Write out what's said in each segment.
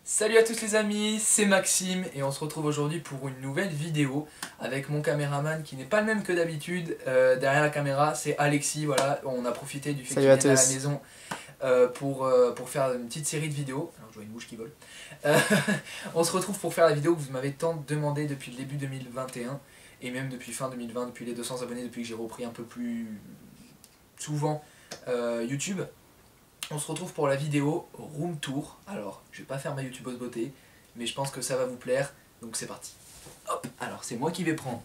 Salut à tous les amis, c'est Maxime et on se retrouve aujourd'hui pour une nouvelle vidéo avec mon caméraman qui n'est pas le même que d'habitude. Derrière la caméra c'est Alexis, voilà, on a profité du fait qu'il vienne à la maison pour faire une petite série de vidéos. Alors je vois une mouche qui vole. On se retrouve pour faire la vidéo que vous m'avez tant demandé depuis le début 2021 et même depuis fin 2020, depuis les 200 abonnés, depuis que j'ai repris un peu plus souvent YouTube. On se retrouve pour la vidéo Room Tour. Alors, je vais pas faire ma youtubeuse beauté, mais je pense que ça va vous plaire, donc c'est parti. Hop, alors c'est moi qui vais prendre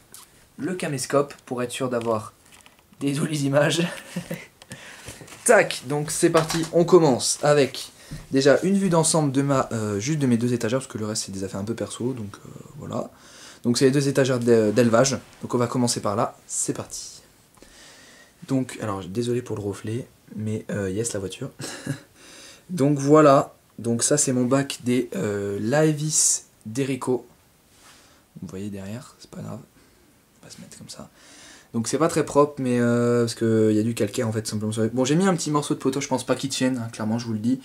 le caméscope pour être sûr d'avoir des jolies images. Tac, donc c'est parti, on commence avec déjà une vue d'ensemble de juste de mes deux étagères, parce que le reste c'est des affaires un peu perso, donc voilà. Donc c'est les deux étagères d'élevage, donc on va commencer par là, c'est parti. Donc, alors désolé pour le reflet, mais yes la voiture. Donc voilà, donc ça c'est mon bac des Laevis Derico. Vous voyez derrière, c'est pas grave, on va se mettre comme ça. Donc c'est pas très propre, mais parce qu'il y a du calcaire en fait simplement. Bon, j'ai mis un petit morceau de poteau, je pense pas qu'il tienne, hein, clairement je vous le dis.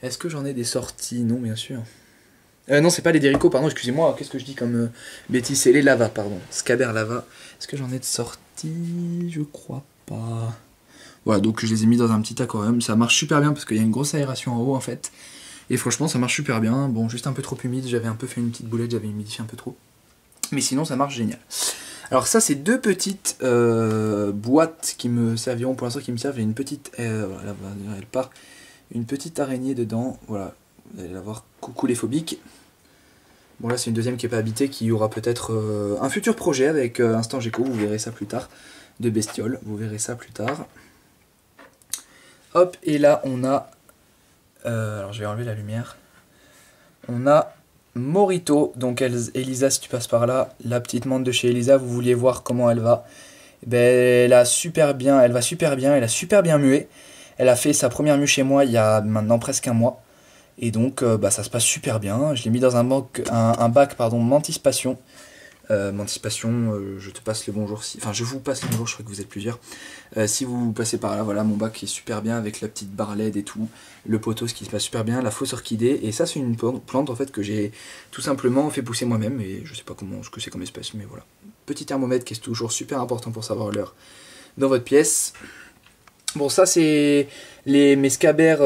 Est-ce que j'en ai des sorties? Non, bien sûr. Non, c'est pas les Derico, pardon, excusez-moi, qu'est-ce que je dis comme bêtise? C'est les Lava, pardon, Scaber Lava. Est-ce que j'en ai de sorties? Je crois pas. Voilà, donc je les ai mis dans un petit aquarium, ça marche super bien parce qu'il y a une grosse aération en haut en fait. Et franchement ça marche super bien, bon juste un peu trop humide, j'avais un peu fait une petite boulette, j'avais humidifié un peu trop. Mais sinon ça marche génial. Alors ça c'est deux petites boîtes qui me serviront pour l'instant, qui me servent, il y a une petite, voilà, elle part, une petite araignée dedans, voilà, vous allez la voir, coucou les phobiques. Bon là c'est une deuxième qui n'est pas habitée, qui aura peut-être un futur projet avec Instant Gecko, vous verrez ça plus tard, de bestioles, vous verrez ça plus tard. Hop, et là on a, alors je vais enlever la lumière, on a Morito, donc Elisa, si tu passes par là, la petite menthe de chez Elisa, vous vouliez voir comment elle va, ben, elle va super bien, elle a super bien mué, elle a fait sa première mue chez moi il y a maintenant presque un mois, et donc bah, ça se passe super bien, je l'ai mis dans un bac pardon, Mantis Passion. Je te passe le bonjour, enfin je vous passe le bonjour, je crois que vous êtes plusieurs. Si vous passez par là, voilà mon bac qui est super bien avec la petite barre LED et tout, le poteau ce qui se passe super bien, la fausse orchidée, et ça c'est une plante en fait que j'ai tout simplement fait pousser moi-même, et je sais pas comment ce que c'est comme espèce, mais voilà. Petit thermomètre qui est toujours super important pour savoir l'heure dans votre pièce. Bon, ça c'est mes scabers,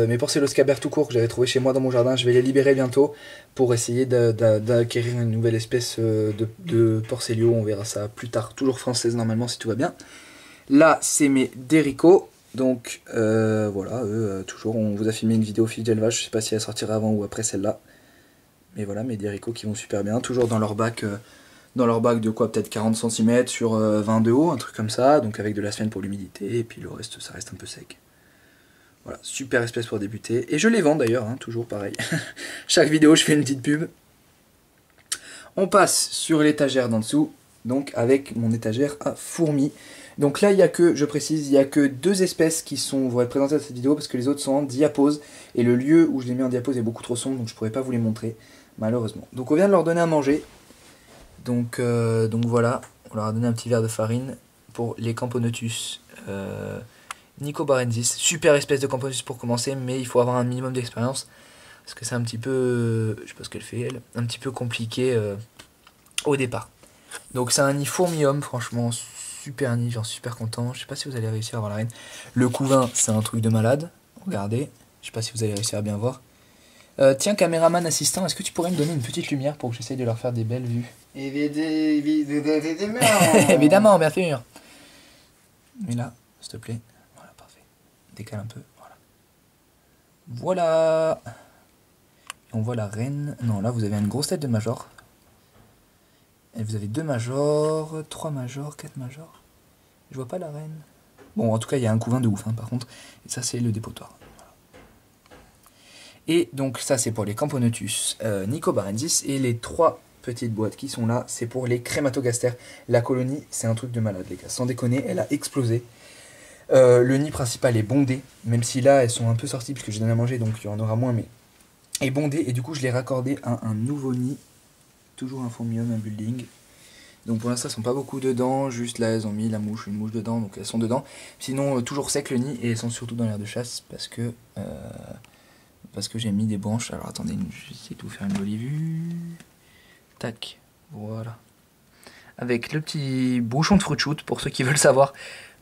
mes porcelloscabers tout court que j'avais trouvé chez moi dans mon jardin. Je vais les libérer bientôt pour essayer d'acquérir une nouvelle espèce de porcellio. On verra ça plus tard, toujours française normalement si tout va bien. Là c'est mes Derico, donc voilà, toujours on vous a filmé une vidéo fiche d'élevage, je sais pas si elle sortira avant ou après celle-là. Mais voilà, mes Derico qui vont super bien, toujours dans leur bac. Dans leur bac de quoi, peut-être 40 cm sur 20 de haut, un truc comme ça, donc avec de la sphène pour l'humidité, et puis le reste ça reste un peu sec. Voilà, super espèce pour débuter, et je les vends d'ailleurs, hein, toujours pareil. Chaque vidéo je fais une petite pub. On passe sur l'étagère d'en dessous, donc avec mon étagère à fourmis. Donc là il y a que, je précise, il n'y a que deux espèces qui vont être présentées dans cette vidéo, parce que les autres sont en diapose, et le lieu où je les mets en diapose est beaucoup trop sombre, donc je pourrais pas vous les montrer, malheureusement. Donc on vient de leur donner à manger. Donc voilà, on leur a donné un petit verre de farine pour les Camponotus nicobarensis. Super espèce de Camponotus pour commencer, mais il faut avoir un minimum d'expérience parce que c'est un petit peu, je sais pas ce qu'elle fait elle, un petit peu compliqué au départ. Donc c'est un nid fourmi-homme, franchement super nid, j'en suis super content. Je sais pas si vous allez réussir à voir la reine. Le couvain c'est un truc de malade, regardez, je sais pas si vous allez réussir à bien voir. Tiens, caméraman assistant, est-ce que tu pourrais me donner une petite lumière pour que j'essaye de leur faire des belles vues? Évidemment. Évidemment, bien sûr. Mais là, s'il te plaît. Voilà, parfait. Décale un peu. Voilà. Voilà. Et on voit la reine. Non, là, vous avez une grosse tête de major. Et vous avez 2 majors, 3 majors, 4 majors. Je vois pas la reine. Bon, en tout cas, il y a un couvain de ouf, hein, par contre. Et ça, c'est le dépotoir. Et donc ça c'est pour les Camponotus nicobarensis, et les 3 petites boîtes qui sont là, c'est pour les crématogastères. La colonie c'est un truc de malade les gars, sans déconner, elle a explosé. Le nid principal est bondé, même si là elles sont un peu sorties puisque j'ai donné à manger donc il y en aura moins, mais est bondé, et du coup je l'ai raccordé à un nouveau nid, toujours un fourmium, un building. Donc pour l'instant elles sont pas beaucoup dedans, juste là elles ont mis une mouche dedans, donc elles sont dedans. Sinon toujours sec le nid, et elles sont surtout dans l'air de chasse parce que parce que j'ai mis des branches. Alors attendez, je vais essayer de vous faire une jolie vue. Tac, voilà. Avec le petit bouchon de fruit shoot, pour ceux qui veulent savoir.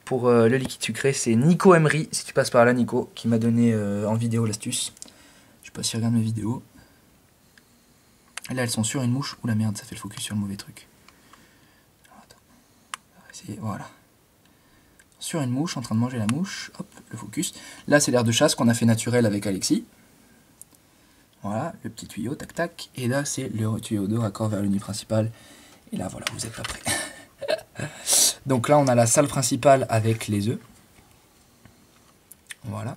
Pour le liquide sucré, c'est Nico Emery, si tu passes par là, Nico, qui m'a donné en vidéo l'astuce. Je sais pas s'il regarde mes vidéos. Là, elles sont sur une mouche. Ouh la merde, ça fait le focus sur le mauvais truc. Alors, attends. On va essayer, voilà. Sur une mouche, en train de manger la mouche. Hop, le focus. Là, c'est l'air de chasse qu'on a fait naturel avec Alexis. Voilà, le petit tuyau, tac tac. Et là, c'est le tuyau de raccord vers le nid principal. Et là, voilà, vous êtes pas prêts. Donc là, on a la salle principale avec les œufs. Voilà.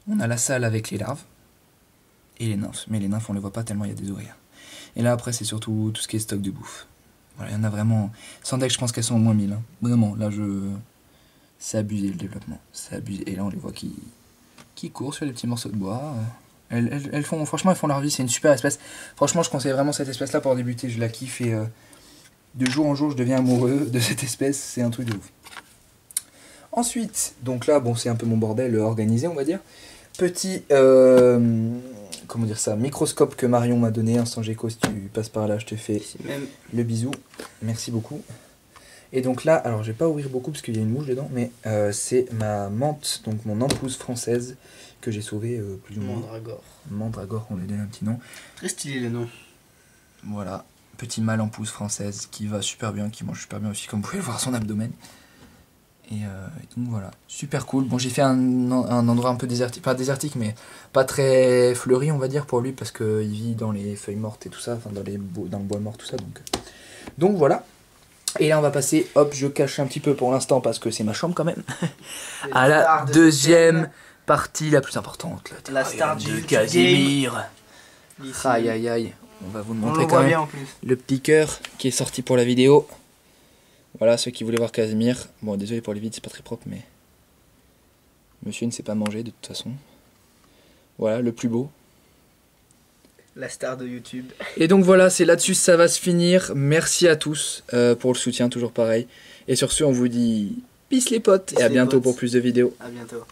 On a la salle avec les larves. Et les nymphes. Mais les nymphes, on les voit pas tellement il y a des ouvrières. Et là, après, c'est surtout tout ce qui est stock de bouffe. Voilà, il y en a vraiment... Sans deck, je pense qu'elles sont au moins 1000. Hein. Vraiment, là, c'est abusé le développement. C'est abusé. Et là, on les voit qui courent sur les petits morceaux de bois. Elles font, franchement, elles font leur vie. C'est une super espèce. Franchement, je conseille vraiment cette espèce-là pour débuter. Je la kiffe et... de jour en jour, je deviens amoureux de cette espèce, c'est un truc de ouf. Ensuite, donc là, bon, c'est un peu mon bordel organisé, on va dire. Petit, comment dire ça, microscope que Marion m'a donné, instant Géco, si tu passes par là, je te fais le bisou. Merci beaucoup. Et donc là, alors je vais pas ouvrir beaucoup parce qu'il y a une mouche dedans, mais c'est ma menthe, donc mon empouse française, que j'ai sauvée plus ou moins. Mandragore. Mandragore, on lui donne un petit nom. Très stylé le nom. Voilà. Petit mâle en pousse française qui va super bien, qui mange super bien aussi, comme vous pouvez le voir son abdomen. Et donc voilà, super cool. Bon, j'ai fait un endroit un peu désertique, pas désertique, mais pas très fleuri, on va dire, pour lui, parce qu'il vit dans les feuilles mortes et tout ça, enfin dans le bois mort, tout ça. Donc voilà. Et là, on va passer, hop, je cache un petit peu pour l'instant, parce que c'est ma chambre quand même, à la deuxième partie la plus importante. La star du Casimir. Aïe aïe aïe. On va vous montrer quand même le petit cœur qui est sorti pour la vidéo. Voilà, ceux qui voulaient voir Casimir. Bon, désolé pour les vides, c'est pas très propre, mais... Monsieur ne sait pas manger, de toute façon. Voilà, le plus beau. La star de YouTube. Et donc voilà, c'est là-dessus ça va se finir. Merci à tous pour le soutien, toujours pareil. Et sur ce, on vous dit peace les potes, et à bientôt pour plus de vidéos. À bientôt.